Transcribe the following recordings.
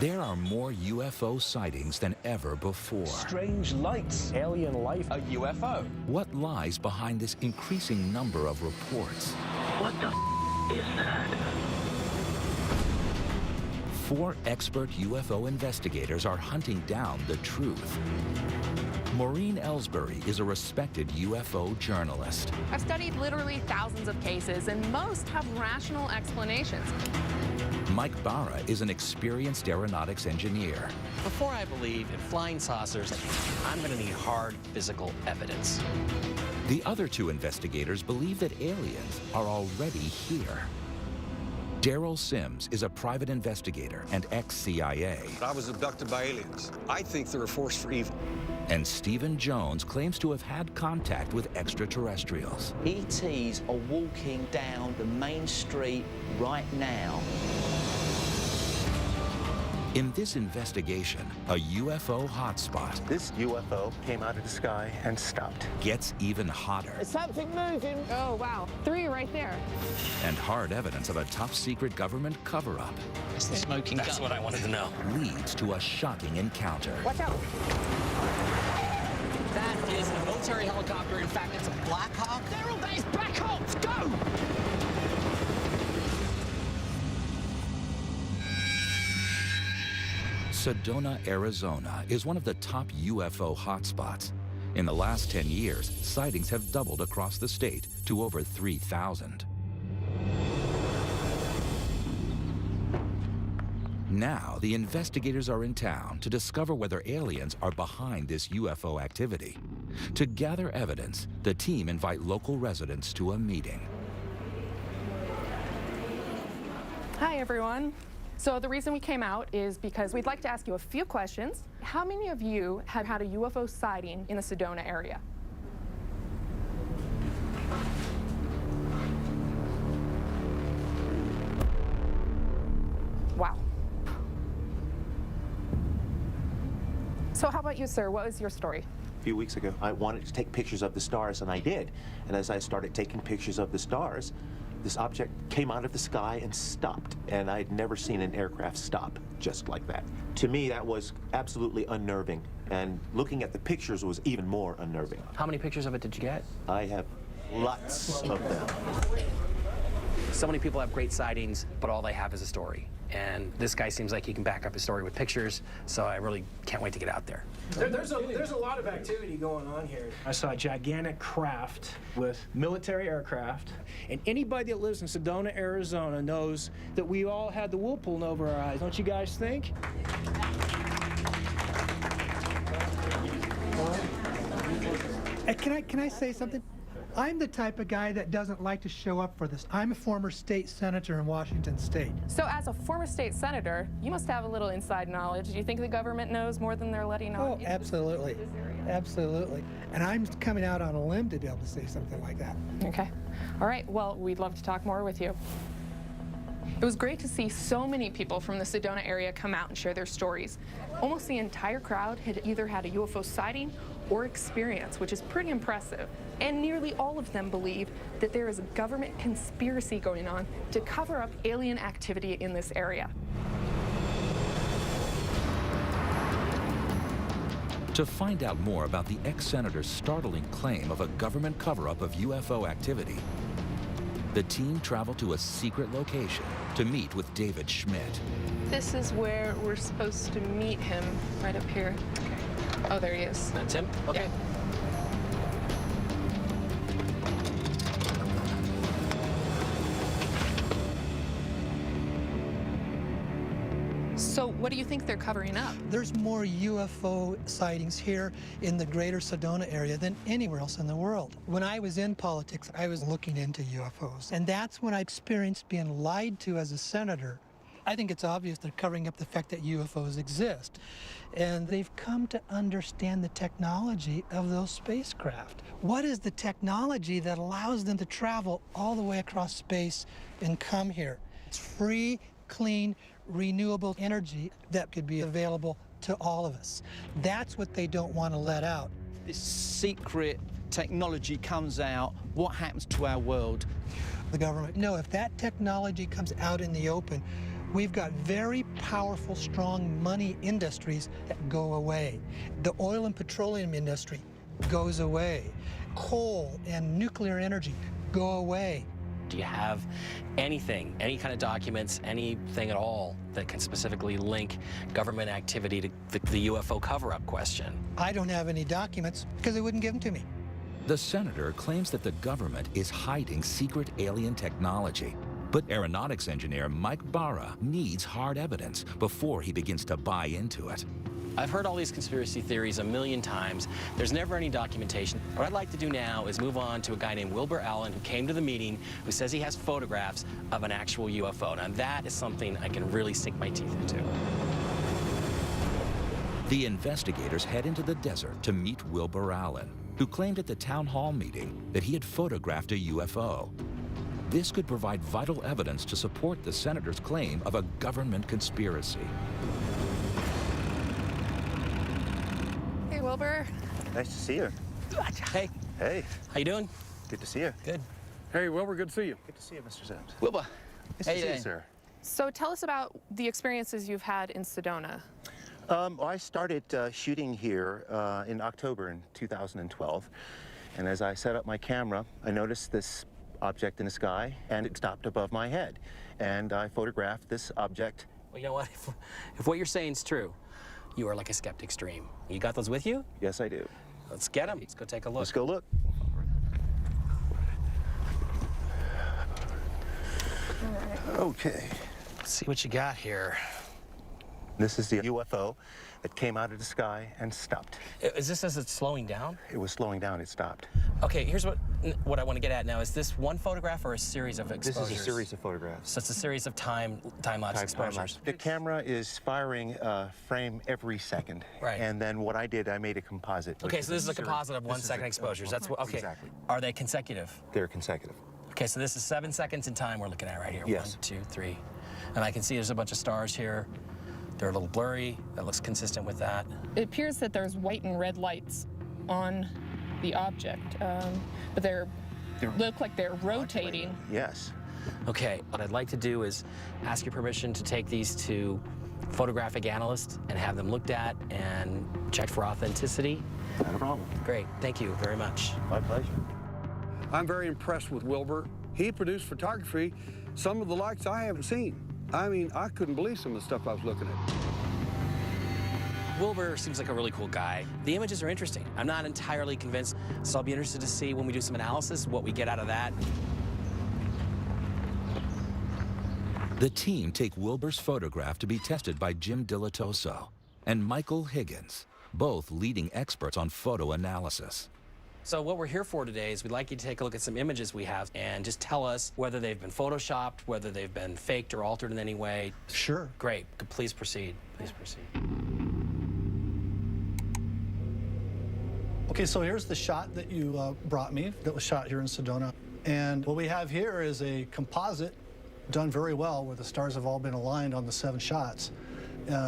There are more UFO sightings than ever before. Strange lights. Alien life. A UFO. What lies behind this increasing number of reports? What the is that? 4 expert UFO investigators are hunting down the truth. Maureen Ellsbury is a respected UFO journalist. I've studied literally thousands of cases, and most have rational explanations. Mike Barra is an experienced aeronautics engineer. Before I believe in flying saucers, I'm going to need hard physical evidence. The other 2 investigators believe that aliens are already here. Daryl Sims is a private investigator and ex-CIA. I was abducted by aliens. I think they're a force for evil. And Stephen Jones claims to have had contact with extraterrestrials. ETs are walking down the main street right now. In this investigation, a UFO hotspot This UFO came out of the sky and stopped. gets even hotter. Is something moving? Oh, wow. 3 right there. And hard evidence of a top-secret government cover-up It's the smoking gun. That's what I wanted to know. leads to a shocking encounter. Watch out. That is a military helicopter. In fact, it's a Black Hawk. Daryl, that is Black Ops. Go! Sedona, Arizona is one of the top UFO hotspots. In the last 10 years, sightings have doubled across the state to over 3,000. Now, the investigators are in town to discover whether aliens are behind this UFO activity. To gather evidence, the team invite local residents to a meeting. Hi, everyone. So the reason we came out is because we'd like to ask you a few questions. How many of you have had a UFO sighting in the Sedona area? Wow. So how about you, sir? What was your story? A few weeks ago, I wanted to take pictures of the stars, and I did. And as I started taking pictures of the stars, this object came out of the sky and stopped. And I'd never seen an aircraft stop just like that. To me, that was absolutely unnerving. And looking at the pictures was even more unnerving. How many pictures of it did you get? I have lots of them. So many people have great sightings, but all they have is a story. And this guy seems like he can back up his story with pictures, so I really can't wait to get out there. There's a lot of activity going on here. I saw a gigantic craft with military aircraft, and anybody that lives in Sedona, Arizona knows that we all had the wool pulling over our eyes, don't you guys think? Can I say something? I'm the type of guy that doesn't like to show up for this. I'm a former state senator in Washington State. So as a former state senator, you must have a little inside knowledge. Do you think the government knows more than they're letting on? Oh, absolutely. Absolutely. And I'm coming out on a limb to be able to say something like that. Okay. All right. Well, we'd love to talk more with you. It was great to see so many people from the Sedona area come out and share their stories. Almost the entire crowd had either had a UFO sighting or experience, which is pretty impressive. And nearly all of them believe that there is a government conspiracy going on to cover up alien activity in this area. To find out more about the ex-senator's startling claim of a government cover-up of UFO activity, the team traveled to a secret location to meet with David Schmidt. This is where we're supposed to meet him, right up here. Okay. Oh, there he is. That's him? Okay. Yeah. So what do you think they're covering up? There's more UFO sightings here in the greater Sedona area than anywhere else in the world. When I was in politics, I was looking into UFOs. And that's when I experienced being lied to as a senator. I think it's obvious they're covering up the fact that UFOs exist. And they've come to understand the technology of those spacecraft. What is the technology that allows them to travel all the way across space and come here? It's free, clean, renewable energy that could be available to all of us. That's what they don't want to let out. This secret technology comes out, what happens to our world? The government, no, if that technology comes out in the open, We've got very powerful, strong money industries that go away. The oil and petroleum industry goes away. Coal and nuclear energy go away. Do you have anything, any kind of documents, anything at all that can specifically link government activity to the UFO cover-up question? I don't have any documents because they wouldn't give them to me. The senator claims that the government is hiding secret alien technology. But aeronautics engineer Mike Barra needs hard evidence before he begins to buy into it. I've heard all these conspiracy theories a million times. There's never any documentation. What I'd like to do now is move on to a guy named Wilbur Allen who came to the meeting, who says he has photographs of an actual UFO. Now that is something I can really sink my teeth into. The investigators head into the desert to meet Wilbur Allen, who claimed at the town hall meeting that he had photographed a UFO. This could provide vital evidence to support the senator's claim of a government conspiracy. Hey, Wilbur. Nice to see you. Hey. Hey. How you doing? Good to see you. Good. Hey, Wilbur, good to see you. Good to see you, Mr. Sims. Wilbur. Nice to see you, sir. So tell us about the experiences you've had in Sedona. I started shooting here in October in 2012. And as I set up my camera, I noticed this object in the sky, and it stopped above my head. And I photographed this object. Well, you know what? If what you're saying is true, you are like a skeptic's dream. You got those with you? Yes, I do. Let's get them. Let's go take a look. Let's go look. Okay. Let's see what you got here. This is the UFO that came out of the sky and stopped. Is this as it's slowing down? It was slowing down, it stopped. Okay, here's what I want to get at now. Is this one photograph or a series of exposures? This is a series of photographs. So it's a series of time-lapse exposures. Time-lapse. The camera is firing a frame every second. Right. And then what I did, I made a composite. Okay, so this is a composite of 1 second exposures. That's what, okay. Exactly. Are they consecutive? They're consecutive. Okay, so this is 7 seconds in time we're looking at right here. Yes. 1, 2, 3. And I can see there's a bunch of stars here. They're a little blurry. That looks consistent with that. It appears that there's white and red lights on the object, but they look like they're rotating. Yes. Okay, what I'd like to do is ask your permission to take these to photographic analysts and have them looked at and checked for authenticity. Not a problem. Great, thank you very much. My pleasure. I'm very impressed with Wilbur. He produced photography, some of the likes I haven't seen. I mean, I couldn't believe some of the stuff I was looking at. Wilbur seems like a really cool guy. The images are interesting. I'm not entirely convinced, so I'll be interested to see when we do some analysis what we get out of that. The team take Wilbur's photograph to be tested by Jim Dilatoso and Michael Higgins, both leading experts on photo analysis. So what we're here for today is we'd like you to take a look at some images we have and just tell us whether they've been photoshopped, whether they've been faked or altered in any way. Sure. Great. Please proceed. Please proceed. Okay, so here's the shot that you brought me that was shot here in Sedona. And what we have here is a composite done very well where the stars have all been aligned on the 7 shots,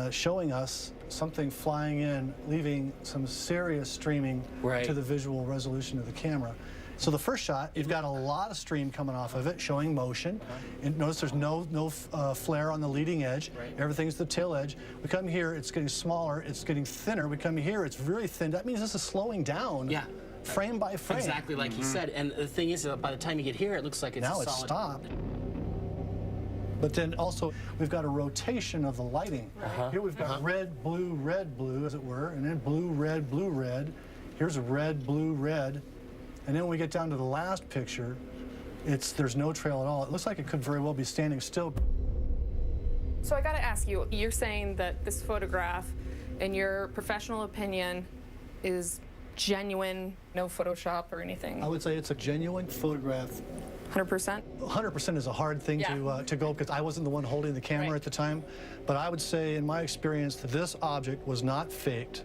showing us something flying in, leaving some serious streaming to the visual resolution of the camera. So the first shot, you've got a lot of stream coming off of it, showing motion. And notice there's no flare on the leading edge. Everything's the tail edge. We come here, it's getting smaller, it's getting thinner. We come here, it's really thin. That means this is slowing down. Yeah. Frame by frame. Exactly like he said. And the thing is, by the time you get here, it looks like it's now a it's solid... stopped. But then also, we've got a rotation of the lighting. Here we've got red, blue, as it were, and then blue, red. Here's red, blue, red. And then when we get down to the last picture, there's no trail at all. It looks like it could very well be standing still. So I gotta ask you, you're saying that this photograph, in your professional opinion, is genuine, no Photoshop or anything? I would say it's a genuine photograph. 100%? 100% is a hard thing to go because I wasn't the one holding the camera at the time. But I would say, in my experience, that this object was not faked.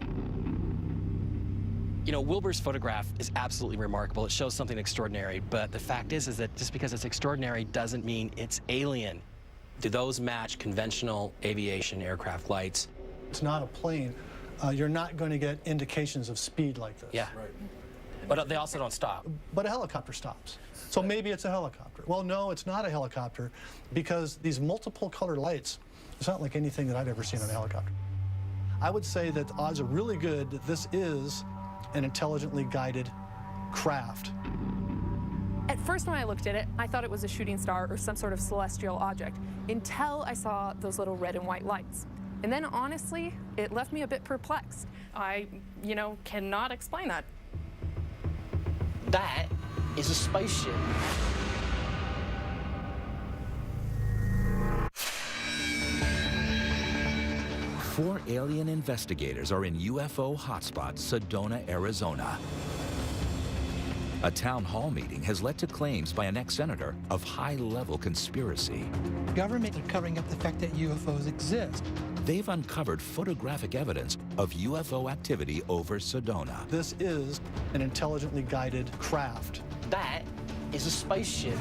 You know, Wilbur's photograph is absolutely remarkable. It shows something extraordinary. But the fact is that just because it's extraordinary doesn't mean it's alien. Do those match conventional aviation aircraft lights? It's not a plane. You're not going to get indications of speed like this. Yeah. Right. But they also don't stop. But a helicopter stops. So maybe it's a helicopter. Well, no, it's not a helicopter because these multiple colored lights It's not like anything that I'd ever seen on a helicopter. I would say that the odds are really good that this is an intelligently guided craft. At first when I looked at it, I thought it was a shooting star or some sort of celestial object, until I saw those little red and white lights. And then honestly, it left me a bit perplexed. I, cannot explain that. That is a spaceship. Four alien investigators are in UFO hotspot Sedona, Arizona. A town hall meeting has led to claims by an ex-senator of high-level conspiracy. Government are covering up the fact that UFOs exist. They've uncovered photographic evidence of UFO activity over Sedona. This is an intelligently guided craft. That is a spaceship.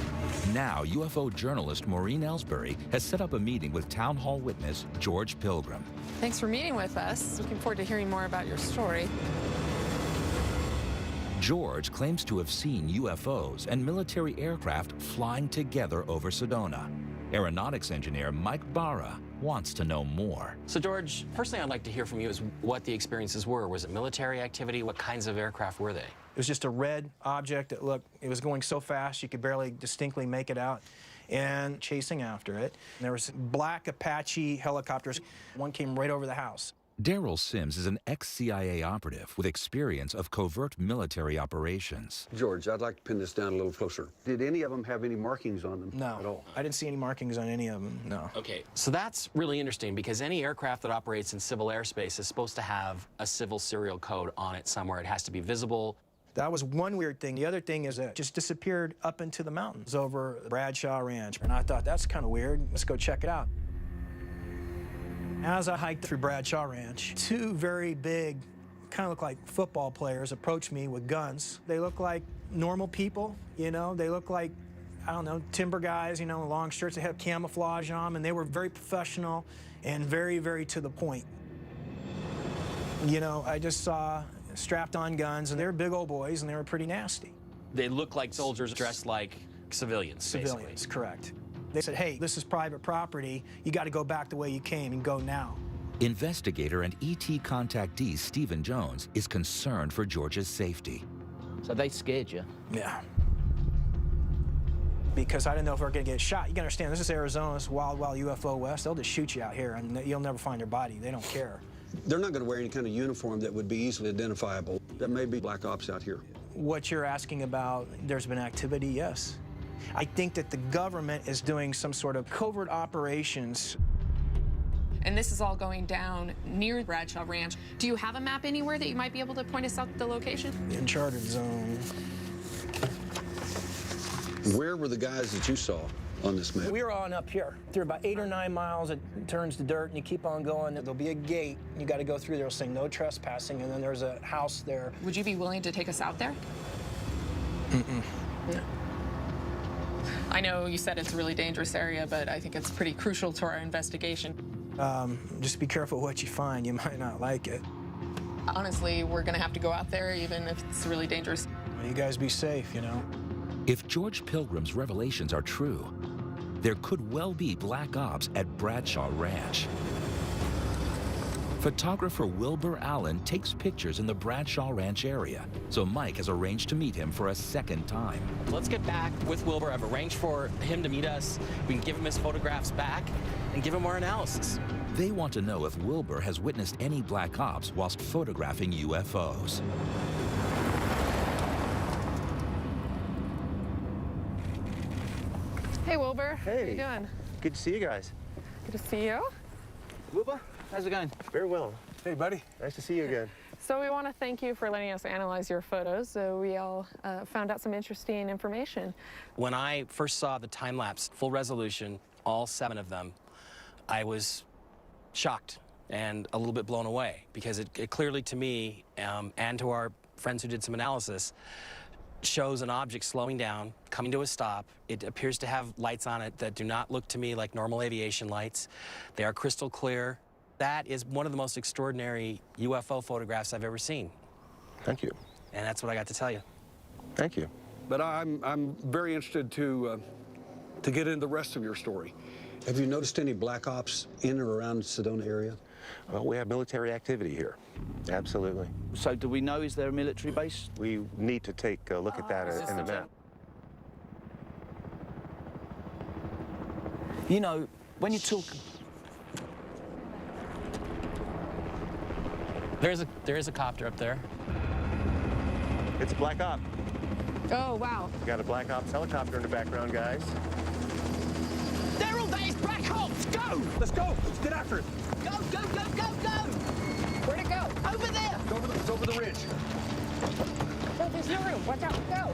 Now, UFO journalist Maureen Ellsbury has set up a meeting with town hall witness George Pilgrim. Thanks for meeting with us. Looking forward to hearing more about your story. George claims to have seen UFOs and military aircraft flying together over Sedona. Aeronautics engineer Mike Barra wants to know more. So, George, first thing I'd like to hear from you is what the experiences were. Was it military activity? What kinds of aircraft were they? It was just a red object that looked, it was going so fast you could barely distinctly make it out, and chasing after it. And there was black Apache helicopters. One came right over the house. Daryl Sims is an ex-CIA operative with experience of covert military operations. George, I'd like to pin this down a little closer. Did any of them have any markings on them at all? I didn't see any markings on any of them, no. Okay, so that's really interesting because any aircraft that operates in civil airspace is supposed to have a civil serial code on it somewhere. It has to be visible. That was one weird thing. The other thing is that it just disappeared up into the mountains over Bradshaw Ranch. And I thought, that's kind of weird. Let's go check it out. As I hiked through Bradshaw Ranch, two very big, kind of look like football players, approached me with guns. They look like normal people, They look like, I don't know, timber guys, long shirts. They have camouflage on them, and they were very professional and very, very to the point. I just saw strapped-on guns, and they were big old boys, and they were pretty nasty. They look like soldiers dressed like civilians, Civilians, basically. correct. They said, hey, this is private property. You got to go back the way you came and go now. Investigator and ET contactee Stephen Jones is concerned for George's safety. So they scared you? Yeah. Because I didn't know if we were going to get shot. You can understand, this is Arizona, it's wild, wild UFO West. They'll just shoot you out here, and you'll never find their body. They don't care. They're not going to wear any kind of uniform that would be easily identifiable. That may be black ops out here. What you're asking about, there's been activity, yes. I think that the government is doing some sort of covert operations. And this is all going down near Bradshaw Ranch. Do you have a map anywhere that you might be able to point us out the location? Uncharted zone. Where were the guys that you saw on this map? We were on up here. Through about 8 or 9 miles, it turns to dirt, and you keep on going. There'll be a gate. You got to go through there. It'll say no trespassing, and then there's a house there. Would you be willing to take us out there? Mm-mm. No. I know you said it's a really dangerous area, but I think it's pretty crucial to our investigation. Just be careful what you find. You might not like it. Honestly, we're going to have to go out there, even if it's really dangerous. Well, you guys be safe, If George Pilgrim's revelations are true, there could well be black ops at Bradshaw Ranch. Photographer Wilbur Allen takes pictures in the Bradshaw Ranch area, so Mike has arranged to meet him for a second time. Let's get back with Wilbur. I've arranged for him to meet us. We can give him his photographs back and give him our analysis. They want to know if Wilbur has witnessed any black ops whilst photographing UFOs. Hey, Wilbur. Hey. How you doing? Good to see you guys. Good to see you. Wilbur, how's it going? Very well. Hey, buddy. Nice to see you again. So we want to thank you for letting us analyze your photos. So we all found out some interesting information. When I first saw the time-lapse, full resolution, all 7 of them, I was shocked and a little bit blown away because it clearly to me and to our friends who did some analysis shows an object slowing down, coming to a stop. It appears to have lights on it that do not look to me like normal aviation lights. They are crystal clear. That is one of the most extraordinary UFO photographs I've ever seen. Thank you. And that's what I got to tell you. Thank you. But I'm very interested to get into the rest of your story. Have you noticed any black ops in or around the Sedona area? Well, we have military activity here. Absolutely. So do we know, is there a military base? We need to take a look at that in the map. You know, when you talk... There is a copter up there. It's a Black Op. Oh, wow. We got a Black Ops helicopter in the background, guys. Daryl, that is Black Ops! Go! Let's go! Let's get after it! Go, go, go, go, go! Where'd it go? Over there! It's over the ridge. Oh, there's no room. Watch out. Go.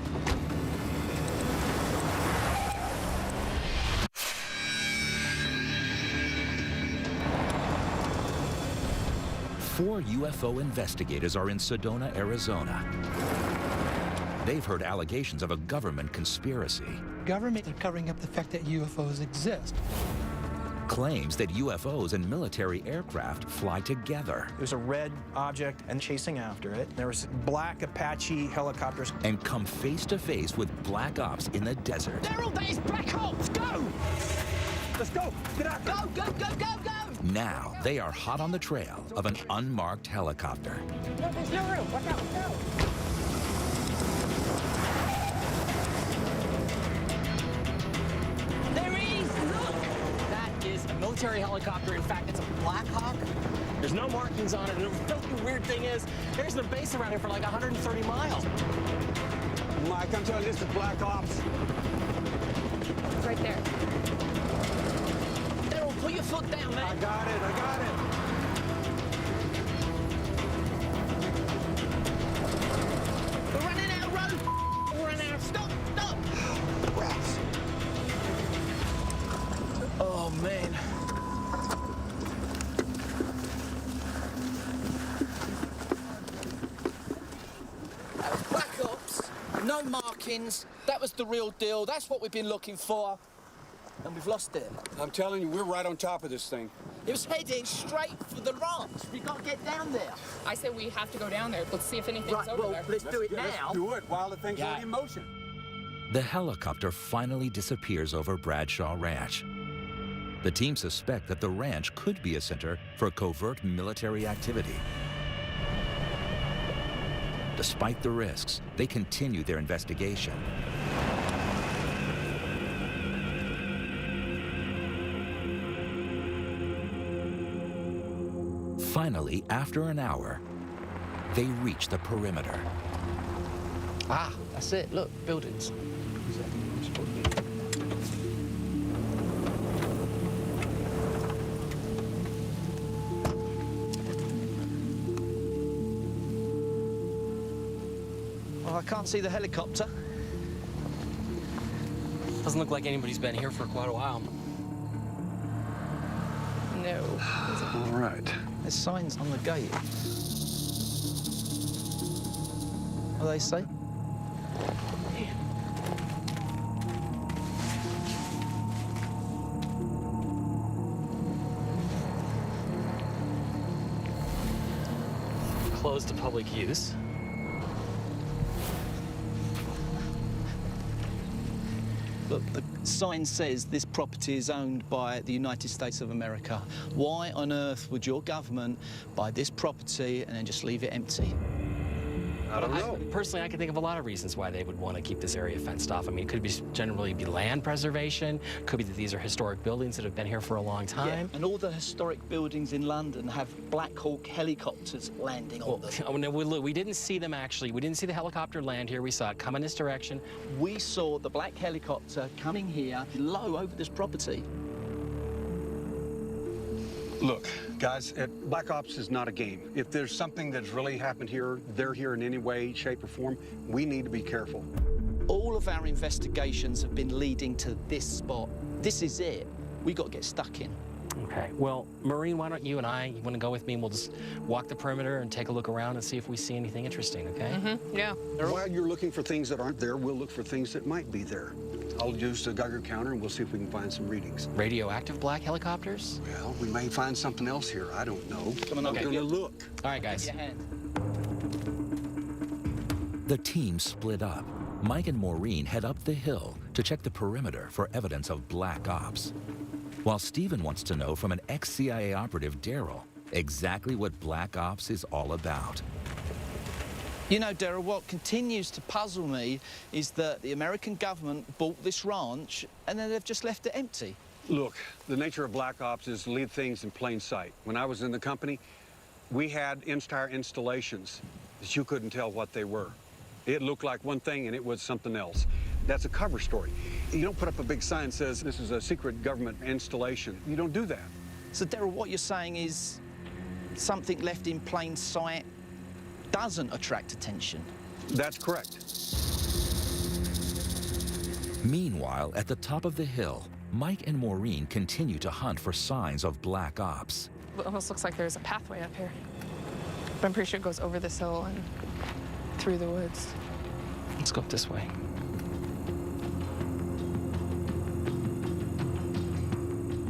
Four UFO investigators are in Sedona, Arizona. They've heard allegations of a government conspiracy. Government are covering up the fact that UFOs exist. Claims that UFOs and military aircraft fly together. There's a red object and chasing after it. There was black Apache helicopters. And come face to face with Black Ops in the desert. Daryl, that is Black Ops! Go! Let's go! Get after it! Go, go, go, go, go! Now they are hot on the trail of an unmarked helicopter. No, there's no room. Watch out. Go. There he is! Look! That is a military helicopter. In fact, it's a Black Hawk. There's no markings on it. And the really weird thing is, there's no base around here for like 130 miles. Mike, I'm telling you, this is Black Ops. It's right there. Daryl, put your foot down, man. I got it, I got it. We're running out of road. We're running out. Stop, stop. Rats. Oh, man. Black Ops, no markings. That was the real deal. That's what we've been looking for. And we've lost it. I'm telling you, we're right on top of this thing. It was heading straight for the ranch. We got to get down there. I say we have to go down there. Let's see if anything's over there. Let's do it now. Let's do it while the thing's already in motion. The helicopter finally disappears over Bradshaw Ranch. The team suspect that the ranch could be a center for covert military activity. Despite the risks, they continue their investigation. Finally, after an hour, they reach the perimeter. Ah, that's it. Look, buildings. Well, I can't see the helicopter. Doesn't look like anybody's been here for quite a while. No. All right. There's signs on the gate. What do they say? Closed to public use. Look, the sign says this property is owned by the United States of America. Why on earth would your government buy this property and then just leave it empty? I don't know. Personally, I can think of a lot of reasons why they would want to keep this area fenced off. I mean, it could be generally be land preservation. Could be that these are historic buildings that have been here for a long time. Yeah, and all the historic buildings in London have Black Hawk helicopters landing on them. Oh, no, we didn't see them actually. We didn't see the helicopter land here. We saw it come in this direction. We saw the black helicopter coming here low over this property. Look, guys, Black Ops is not a game. If there's something that's really happened here, they're here in any way, shape, or form, we need to be careful. All of our investigations have been leading to this spot. This is it. We got to get stuck in. Okay. Well, Maureen, why don't you want to go with me and we'll just walk the perimeter and take a look around and see if we see anything interesting, okay? Mm-hmm. Yeah. While you're looking for things that aren't there, we'll look for things that might be there. I'll use the Geiger counter and we'll see if we can find some readings. Radioactive black helicopters? Well, we may find something else here. I don't know. Come on, we're gonna look. All right, guys. Give me a hand. The team split up. Mike and Maureen head up the hill to check the perimeter for evidence of Black Ops, while Stephen wants to know from an ex-CIA operative, Daryl, exactly what Black Ops is all about. You know, Daryl, what continues to puzzle me is that the American government bought this ranch and then they've just left it empty. Look, the nature of Black Ops is to leave things in plain sight. When I was in the company, we had entire installations that you couldn't tell what they were. It looked like one thing and it was something else. That's a cover story. You don't put up a big sign that says this is a secret government installation. You don't do that. So, Daryl, what you're saying is something left in plain sight doesn't attract attention. That's correct. Meanwhile, at the top of the hill, Mike and Maureen continue to hunt for signs of Black Ops. It almost looks like there's a pathway up here. But I'm pretty sure it goes over this hill and through the woods. Let's go up this way.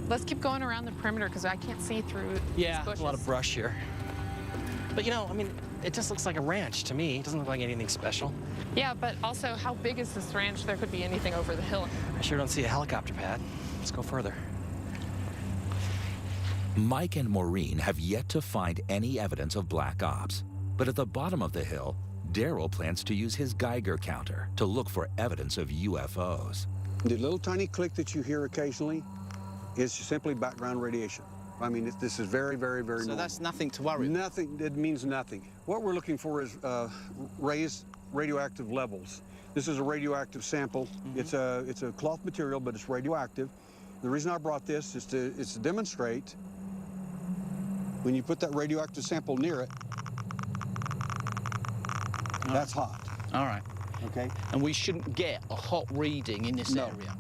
Let's keep going around the perimeter because I can't see through these bushes. A lot of brush here. But you know, I mean, it just looks like a ranch to me. It doesn't look like anything special. Yeah, but also, how big is this ranch? There could be anything over the hill. I sure don't see a helicopter pad. Let's go further. Mike and Maureen have yet to find any evidence of Black Ops. But at the bottom of the hill, Daryl plans to use his Geiger counter to look for evidence of UFOs. The little tiny click that you hear occasionally is simply background radiation. I mean, this is very, very, very normal. So that's nothing to worry about? Nothing, it means nothing. What we're looking for is raised radioactive levels. This is a radioactive sample. Mm-hmm. It's a cloth material, but it's radioactive. The reason I brought this is to demonstrate when you put that radioactive sample near it, that's hot. All right. Okay? And we shouldn't get a hot reading in this area.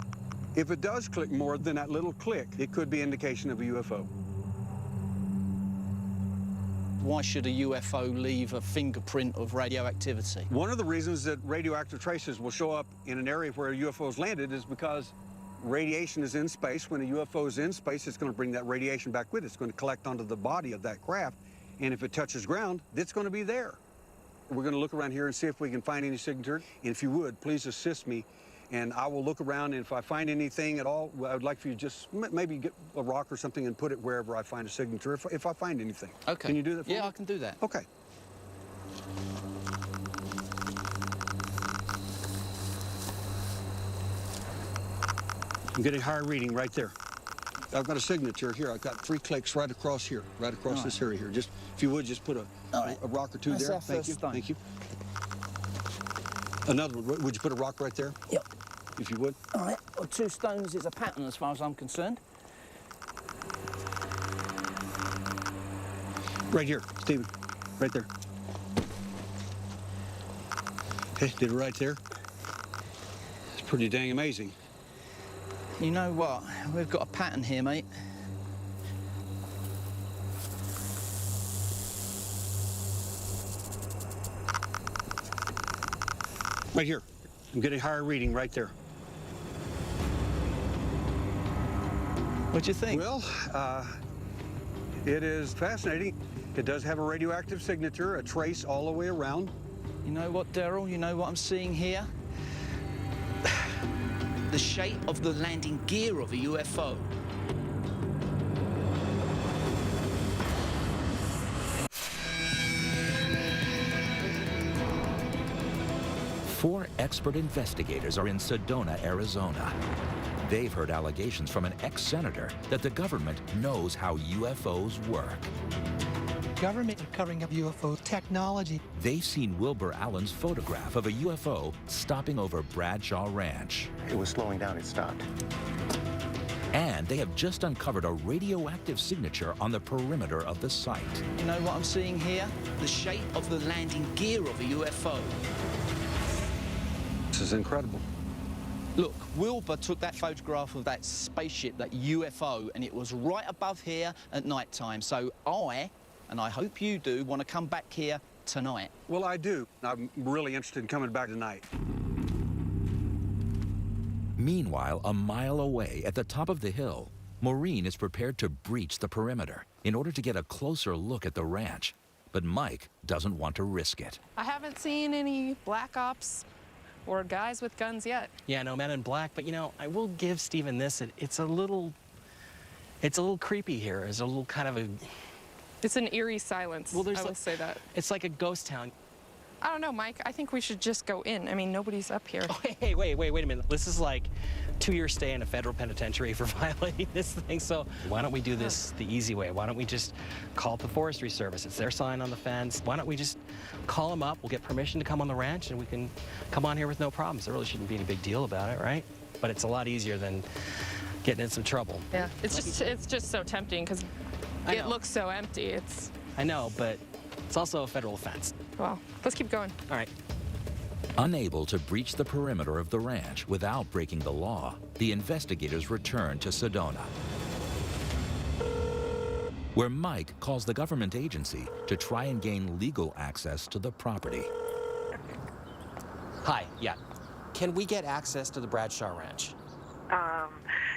If it does click more than that little click, it could be indication of a UFO. Why should a UFO leave a fingerprint of radioactivity? One of the reasons that radioactive traces will show up in an area where a UFO's landed is because radiation is in space. When a UFO is in space, it's going to bring that radiation back with it. It's going to collect onto the body of that craft, and if it touches ground, it's going to be there. We're going to look around here and see if we can find any signature. And if you would, please assist me, and I will look around, and if I find anything at all, I would like for you to just maybe get a rock or something and put it wherever I find a signature, if I find anything. Okay. Can you do that for me? Yeah, I can do that. Okay. I'm getting higher reading right there. I've got a signature here. I've got 3 clicks right across here, right across this area here. Just, if you would, just put a rock or two That's there. our Thank you. first stone. Thank you. Another one. Would you put a rock right there? Yep. If you would. All right. Well, 2 stones is a pattern as far as I'm concerned. Right here, Stephen. Right there. Okay, did it right there. It's pretty dang amazing. You know what? We've got a pattern here, mate. Right here. I'm getting higher reading right there. What do you think? Well, it is fascinating. It does have a radioactive signature, a trace all the way around. You know what, Daryl? You know what I'm seeing here? The shape of the landing gear of a UFO. Four expert investigators are in Sedona, Arizona. They've heard allegations from an ex-senator that the government knows how UFOs work. Government covering up UFO technology. They've seen Wilbur Allen's photograph of a UFO stopping over Bradshaw Ranch. It was slowing down, it stopped. And they have just uncovered a radioactive signature on the perimeter of the site. You know what I'm seeing here? The shape of the landing gear of a UFO. This is incredible. Look, Wilbur took that photograph of that spaceship, that UFO, and it was right above here at night time. So and I hope you do, want to come back here tonight. Well, I do. I'm really interested in coming back tonight. Meanwhile, a mile away at the top of the hill, Maureen is prepared to breach the perimeter in order to get a closer look at the ranch. But Mike doesn't want to risk it. I haven't seen any Black Ops or guys with guns yet. Yeah, no, men in black, but you know, I will give Stephen this. It's a little It's a little creepy here. It's a little kind of a... It's an eerie silence. Well, I will say that. It's like a ghost town. I don't know, Mike. I think we should just go in. I mean, nobody's up here. Oh, hey, wait a minute. This is like 2-year stay in a federal penitentiary for violating this thing. So why don't we do this the easy way? Why don't we just call up the Forestry Service? It's their sign on the fence. Why don't we just call them up? We'll get permission to come on the ranch, and we can come on here with no problems. There really shouldn't be any big deal about it, right? But it's a lot easier than getting in some trouble. Yeah, it's just so tempting because it looks so empty. I know, but it's also a federal offense. Well, let's keep going. All right. Unable to breach the perimeter of the ranch without breaking the law, the investigators return to Sedona, where Mike calls the government agency to try and gain legal access to the property. Hi, yeah. Can we get access to the Bradshaw Ranch?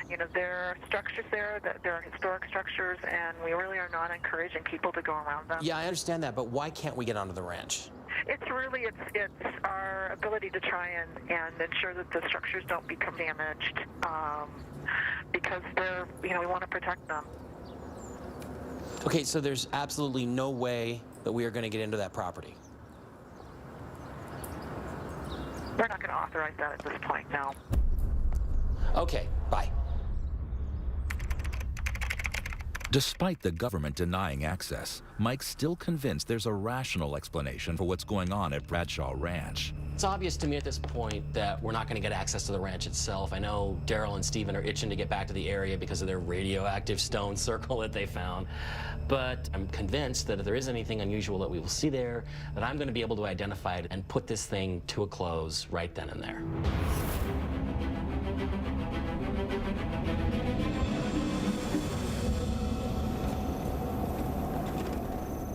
You know, there are structures there, there are historic structures, and we really are not encouraging people to go around them. Yeah, I understand that, but why can't we get onto the ranch? It's really, it's our ability to try and ensure that the structures don't become damaged, because they're, you know, we want to protect them. Okay, so there's absolutely no way that we are going to get into that property. We're not going to authorize that at this point, no. Okay, bye. Despite the government denying access, Mike's still convinced there's a rational explanation for what's going on at Bradshaw Ranch. It's obvious to me at this point that we're not going to get access to the ranch itself. I know Daryl and Stephen are itching to get back to the area because of their radioactive stone circle that they found. But I'm convinced that if there is anything unusual that we will see there, that I'm going to be able to identify it and put this thing to a close right then and there.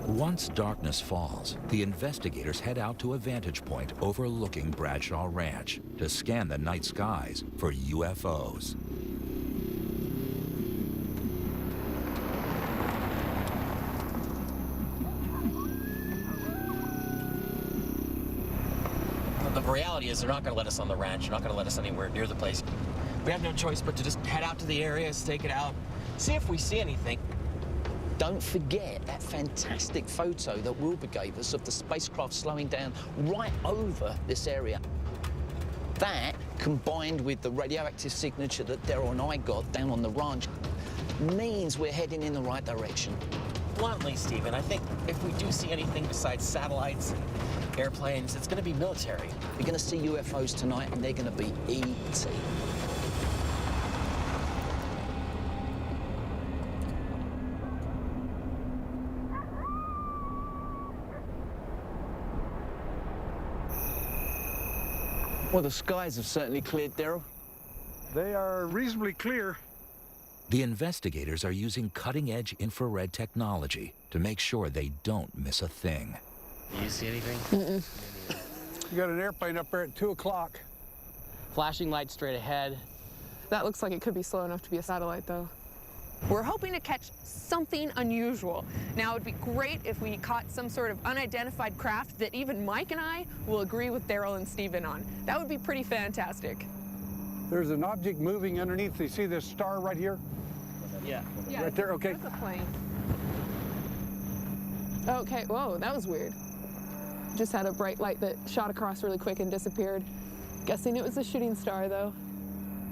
Once darkness falls, the investigators head out to a vantage point overlooking Bradshaw Ranch to scan the night skies for UFOs. The reality is they're not going to let us on the ranch. They're not going to let us anywhere near the place. We have no choice but to just head out to the area, stake it out, see if we see anything. Don't forget that fantastic photo that Wilbur gave us of the spacecraft slowing down right over this area. That, combined with the radioactive signature that Daryl and I got down on the ranch, means we're heading in the right direction. Bluntly, Stephen, I think if we do see anything besides satellites and airplanes, it's going to be military. We're going to see UFOs tonight, and they're going to be E.T. Well, the skies have certainly cleared, Daryl. They are reasonably clear. The investigators are using cutting-edge infrared technology to make sure they don't miss a thing. Do you see anything? You got an airplane up there at 2 o'clock. Flashing light straight ahead. That looks like it could be slow enough to be a satellite, though. We're hoping to catch something unusual. Now, it'd be great if we caught some sort of unidentified craft that even Mike and I will agree with Daryl and Stephen on. That would be pretty fantastic. There's an object moving underneath. You see this star right here? Yeah. Right there, okay. That's a plane. Okay, whoa, that was weird. Just had a bright light that shot across really quick and disappeared. Guessing it was a shooting star, though.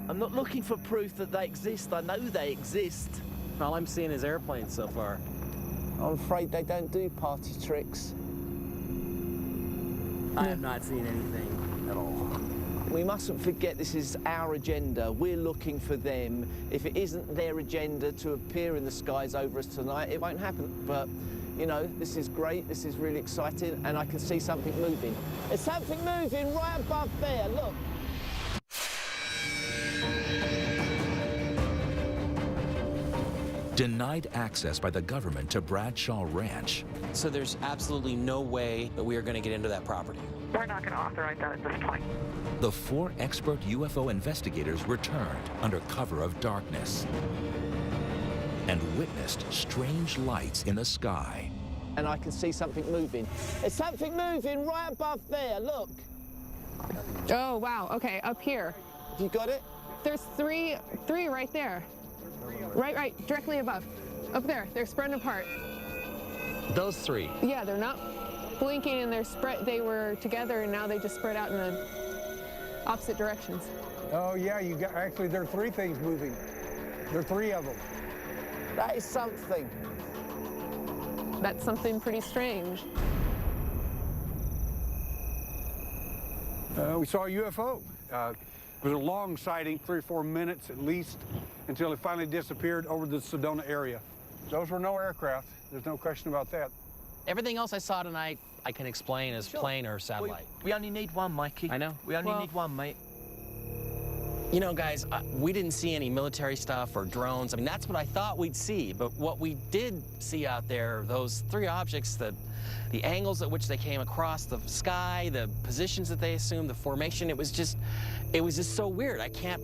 I'm not looking for proof that they exist. I know they exist. All I'm seeing is airplanes so far. I'm afraid they don't do party tricks. I have not seen anything at all. We mustn't forget this is our agenda. We're looking for them. If it isn't their agenda to appear in the skies over us tonight, it won't happen. But, you know, this is great. This is really exciting, and I can see something moving. There's something moving right above there. Look. Denied access by the government to Bradshaw Ranch. So there's absolutely no way that we are going to get into that property. We're not going to authorize that at this point. The 4 expert UFO investigators returned under cover of darkness and witnessed strange lights in the sky. And I can see something moving. There's something moving right above there. Look. Oh, wow. Okay, up here. Have you got it? There's three right there. Right, directly above. Up there, they're spreading apart. Those three. Yeah, they're not blinking and they're spread. They were together and now they just spread out in the opposite directions. Oh yeah, actually there are three things moving. There are three of them. That is something. That's something pretty strange. We saw a UFO. It was a long sighting, 3 or 4 minutes at least, until it finally disappeared over the Sedona area. Those were no aircraft. There's no question about that. Everything else I saw tonight, I can explain as plane or satellite. We only need one, Mikey. I know. We only need one, mate. You know, guys, we didn't see any military stuff or drones. I mean, that's what I thought we'd see. But what we did see out there, those three objects, the angles at which they came across the sky, the positions that they assumed, the formation, it was just so weird. I can't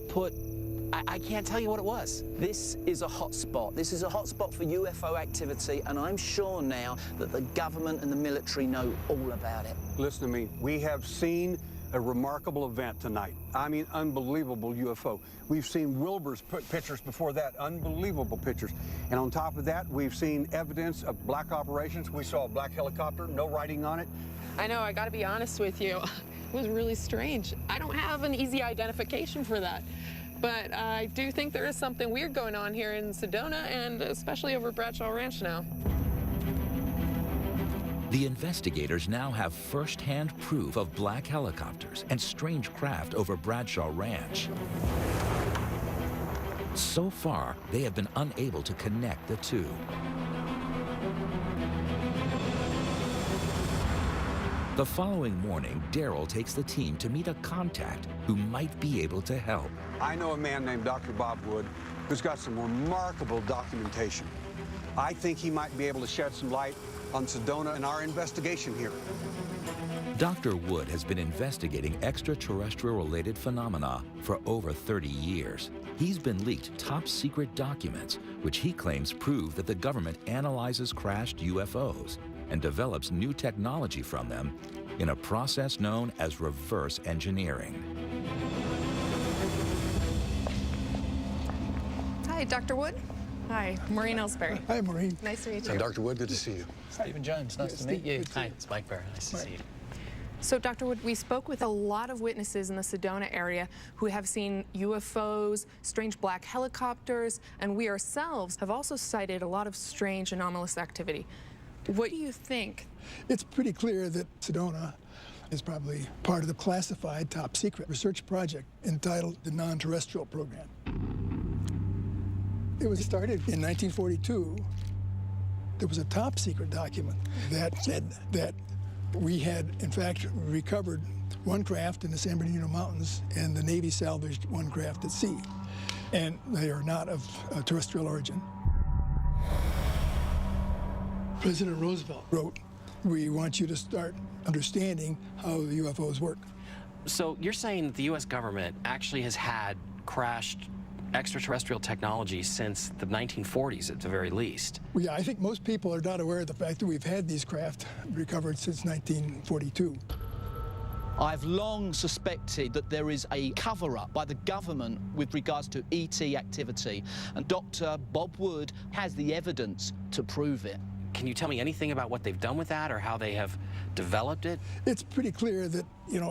tell you what it was. This is a hotspot. This is a hotspot for UFO activity, and I'm sure now that the government and the military know all about it. Listen to me. We have seen a remarkable event tonight. I mean, unbelievable UFO. We've seen Wilbur's pictures before that, unbelievable pictures. And on top of that, we've seen evidence of black operations. We saw a black helicopter, no writing on it. I know, I gotta be honest with you. It was really strange. I don't have an easy identification for that. But I do think there is something weird going on here in Sedona and especially over Bradshaw Ranch now. The investigators now have first-hand proof of black helicopters and strange craft over Bradshaw Ranch. So far, they have been unable to connect the two. The following morning, Daryl takes the team to meet a contact who might be able to help. I know a man named Dr. Bob Wood who's got some remarkable documentation. I think he might be able to shed some light on Sedona and our investigation here. Dr. Wood has been investigating extraterrestrial-related phenomena for over 30 years. He's been leaked top-secret documents, which he claims prove that the government analyzes crashed UFOs and develops new technology from them in a process known as reverse engineering. Hi, Dr. Wood. Hi, Maureen Ellsbury. Hi, Maureen. Nice to meet you. And Dr. Wood, good to see you. Stephen Jones, nice to meet you. Hi, it's Mike Bear. Nice to see you. So, Dr. Wood, we spoke with a lot of witnesses in the Sedona area who have seen UFOs, strange black helicopters, and we ourselves have also cited a lot of strange anomalous activity. What do you think? It's pretty clear that Sedona is probably part of the classified top secret research project entitled the Non-Terrestrial Program. It was started in 1942. There was a top secret document that said that we had, in fact, recovered one craft in the San Bernardino Mountains, and the Navy salvaged one craft at sea. And they are not of terrestrial origin. President Roosevelt wrote, "We want you to start understanding how the UFOs work." So you're saying that the U.S. government actually has had crashed extraterrestrial technology since the 1940s at the very least? Well, yeah, I think most people are not aware of the fact that we've had these craft recovered since 1942. I've long suspected that there is a cover-up by the government with regards to ET activity, and Dr. Bob Wood has the evidence to prove it. Can you tell me anything about what they've done with that or how they have developed it? It's pretty clear that,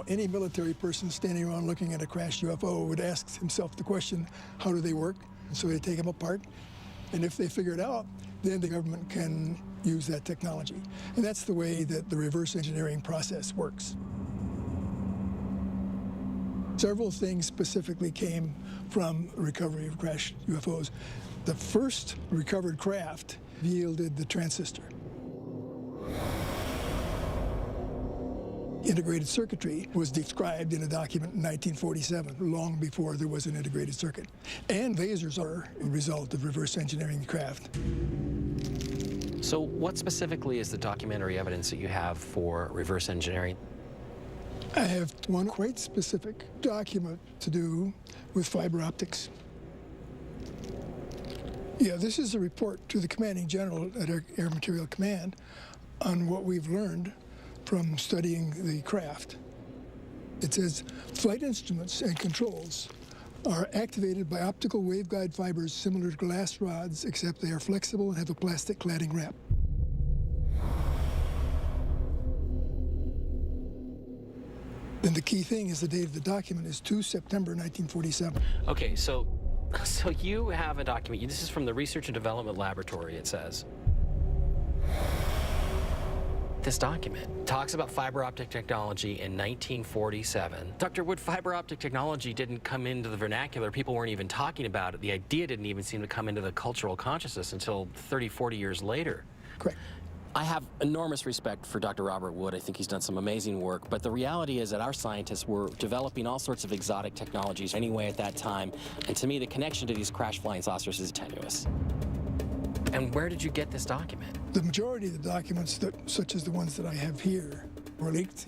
any military person standing around looking at a crashed UFO would ask himself the question, how do they work? And so they take them apart. And if they figure it out, then the government can use that technology. And that's the way that the reverse engineering process works. Several things specifically came from recovery of crashed UFOs. The first recovered craft yielded the transistor. Integrated circuitry was described in a document in 1947, long before there was an integrated circuit. And lasers are a result of reverse engineering the craft. So what specifically is the documentary evidence that you have for reverse engineering? I have one quite specific document to do with fiber optics. Yeah, this is a report to the commanding general at Air Materiel Command on what we've learned from studying the craft. It says, flight instruments and controls are activated by optical waveguide fibers similar to glass rods, except they are flexible and have a plastic cladding wrap. Then the key thing is the date of the document is 2 September 1947. Okay, so you have a document. This is from the Research and Development Laboratory, it says. This document talks about fiber optic technology in 1947. Dr. Wood, fiber optic technology didn't come into the vernacular. People weren't even talking about it. The idea didn't even seem to come into the cultural consciousness until 30, 40 years later. Correct. I have enormous respect for Dr. Robert Wood. I think he's done some amazing work, but the reality is that our scientists were developing all sorts of exotic technologies anyway at that time, and to me the connection to these crash flying saucers is tenuous. And where did you get this document? The majority of the documents, such as the ones that I have here, were leaked.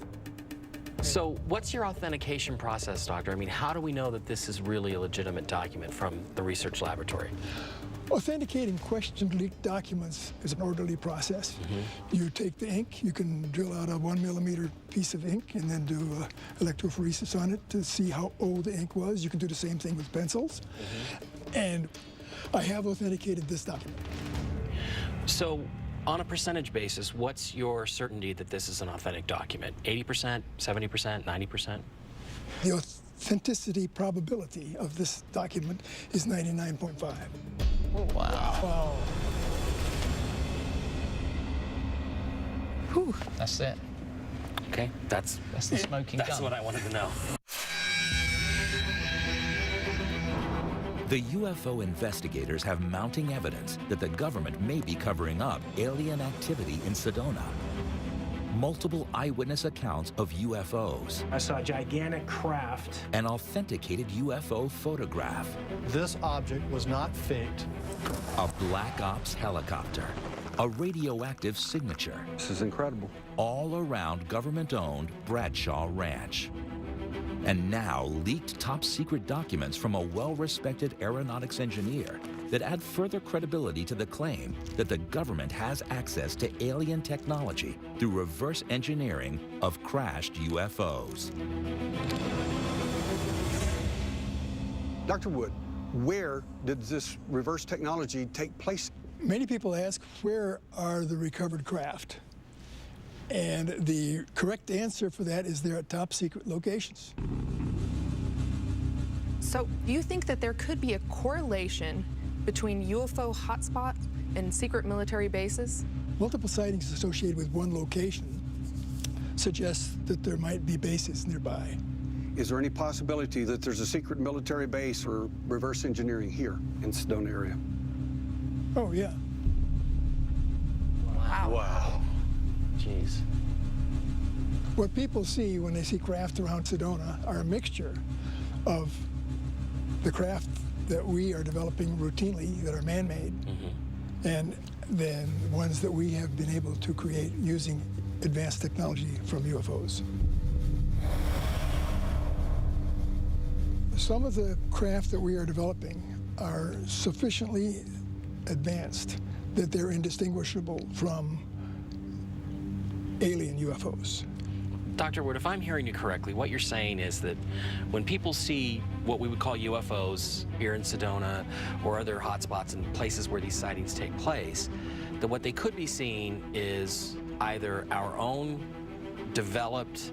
So what's your authentication process, Doctor? I mean, how do we know that this is really a legitimate document from the research laboratory? Authenticating questioned leaked documents is an orderly process. You take the ink, you can drill out a 1 millimeter piece of ink and then do electrophoresis on it to see how old the ink was. You can do the same thing with pencils. And I have authenticated this document. So on a percentage basis, what's your certainty that this is an authentic document? 80%, 70%, 90%? The authenticity probability of this document is 99.5. Oh, wow. Whew. That's it. Okay, that's the smoking gun. That's what I wanted to know. The UFO investigators have mounting evidence that the government may be covering up alien activity in Sedona. Multiple eyewitness accounts of UFOs. I saw a gigantic craft. An authenticated UFO photograph. This object was not faked. A Black Ops helicopter. A radioactive signature. This is incredible. All around government-owned Bradshaw Ranch. And now leaked top-secret documents from a well-respected aeronautics engineer that add further credibility to the claim that the government has access to alien technology through reverse engineering of crashed UFOs. Dr. Wood, where did this reverse technology take place? Many people ask, where are the recovered craft? And the correct answer for that is they're at top secret locations. So, do you think that there could be a correlation between UFO hotspots and secret military bases? Multiple sightings associated with one location suggests that there might be bases nearby. Is there any possibility that there's a secret military base or reverse engineering here in Sedona area? Oh, yeah. Wow. Jeez. What people see when they see craft around Sedona are a mixture of the craft that we are developing routinely that are man-made, and then ones that we have been able to create using advanced technology from UFOs. Some of the craft that we are developing are sufficiently advanced that they're indistinguishable from alien UFOs. Dr. Wood, if I'm hearing you correctly, what you're saying is that when people see what we would call UFOs here in Sedona or other hotspots and places where these sightings take place, that what they could be seeing is either our own developed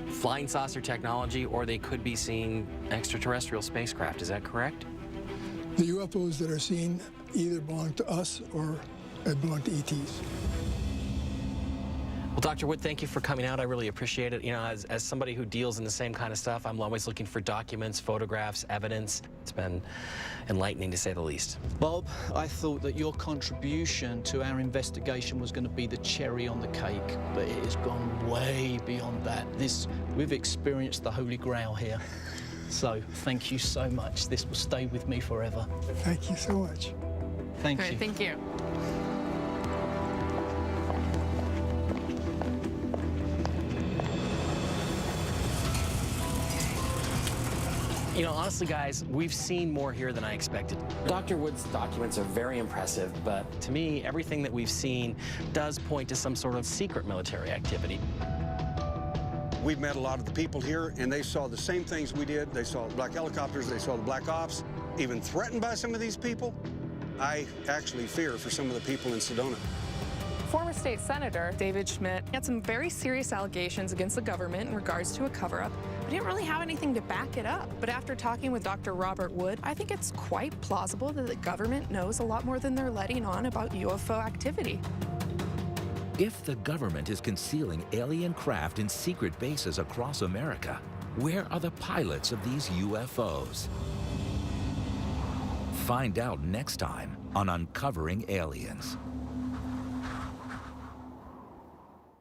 flying saucer technology or they could be seeing extraterrestrial spacecraft. Is that correct? The UFOs that are seen either belong to us or belong to ETs. Well, Dr. Wood, thank you for coming out. I really appreciate it. You know, as somebody who deals in the same kind of stuff, I'm always looking for documents, photographs, evidence. It's been enlightening, to say the least. Bob, I thought that your contribution to our investigation was going to be the cherry on the cake, but it has gone way beyond that. We've experienced the Holy Grail here. So, thank you so much. This will stay with me forever. Thank you so much. Thank All right, you. thank you. You know, honestly, guys, we've seen more here than I expected. Dr. Wood's documents are very impressive, but to me, everything that we've seen does point to some sort of secret military activity. We've met a lot of the people here, and they saw the same things we did. They saw black helicopters, they saw the black ops, even threatened by some of these people. I actually fear for some of the people in Sedona. Former state senator David Schmidt had some very serious allegations against the government in regards to a cover-up, but didn't really have anything to back it up. But after talking with Dr. Robert Wood, I think it's quite plausible that the government knows a lot more than they're letting on about UFO activity. If the government is concealing alien craft in secret bases across America, where are the pilots of these UFOs? Find out next time on Uncovering Aliens.